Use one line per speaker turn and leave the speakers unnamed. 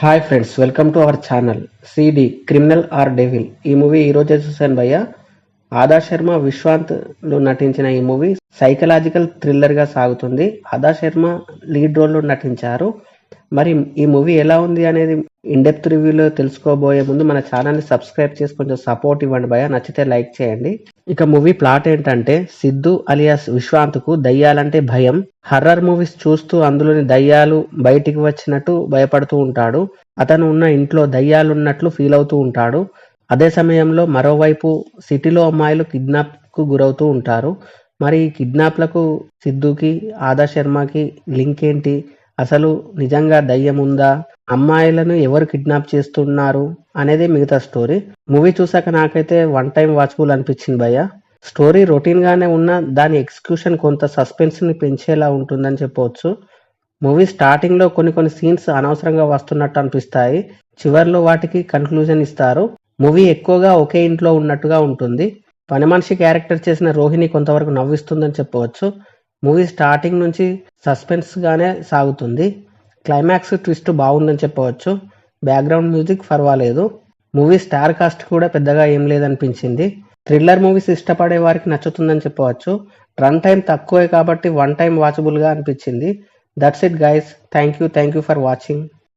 Hi friends, welcome to our channel CD criminal or devil. ఈ movie ఈ రోజే చూశాను భయ్య. ఆదా శర్మ, విశ్వాంత్ లో నటించిన ఈ మూవీ సైకలాజికల్ థ్రిల్లర్ గా సాగుతుంది. ఆదా శర్మ లీడ్ రోల్ లో నటించారు. మరి ఈ మూవీ ఎలా ఉంది అనేది ఇన్ డెప్త్ రివ్యూలో తెలుసుకోబోయే ముందు మన ఛానల్ ని సబ్స్క్రైబ్ చేసి కొంచెం సపోర్ట్ ఇవ్వండి భయ్య. నచ్చితే లైక్ చేయండి. ఇక మూవీ ప్లాట్ ఏంటంటే, సిద్ధు అలియాస్ విశ్వాంత్ కు దయ్యాలంటే భయం. హర్రర్ మూవీస్ చూస్తూ అందులోని దయ్యాలు బయటికి వచ్చినట్టు భయపడుతూ ఉంటాడు. అతను ఉన్న ఇంట్లో దయ్యాలున్నట్లు ఫీల్ అవుతూ ఉంటాడు. అదే సమయంలో మరోవైపు సిటీలో అమ్మాయిలు కిడ్నాప్ కు గురవుతూ ఉంటారు. మరి ఈ కిడ్నాప్లకు సిద్ధుకి, ఆదా శర్మకి లింక్ ఏంటి? అసలు నిజంగా దయ్యం ఉందా? అమ్మాయిలను ఎవరు కిడ్నాప్ చేస్తున్నారు అనేది మిగతా స్టోరీ. మూవీ చూసాక నాకైతే వన్ టైం వాచబుల్ అనిపించింది భయ్య. స్టోరీ రొటీన్ గానే ఉన్న దాని ఎగ్జిక్యూషన్ కొంత సస్పెన్స్ ని పెంచేలా ఉంటుందని చెప్పవచ్చు. మూవీ స్టార్టింగ్ లో కొన్ని సీన్స్ అనవసరంగా వస్తున్నట్టు అనిపిస్తాయి. చివర్లో వాటికి కన్క్లూజన్ ఇస్తారు. మూవీ ఎక్కువగా ఒకే ఇంట్లో ఉన్నట్టుగా ఉంటుంది. పని మనిషి క్యారెక్టర్ చేసిన రోహిణి కొంతవరకు నవ్విస్తుందని చెప్పవచ్చు. మూవీ స్టార్టింగ్ నుంచి సస్పెన్స్ గానే సాగుతుంది. క్లైమాక్స్ ట్విస్ట్ బాగుందని చెప్పవచ్చు. బ్యాక్గ్రౌండ్ మ్యూజిక్ పర్వాలేదు. మూవీ స్టార్ కాస్ట్ కూడా పెద్దగా ఏం లేదనిపించింది. థ్రిల్లర్ మూవీస్ ఇష్టపడే వారికి నచ్చుతుందని చెప్పవచ్చు. రన్ టైం తక్కువే కాబట్టి వన్ టైం వాచబుల్ గా అనిపించింది. That's it guys. Thank you for watching.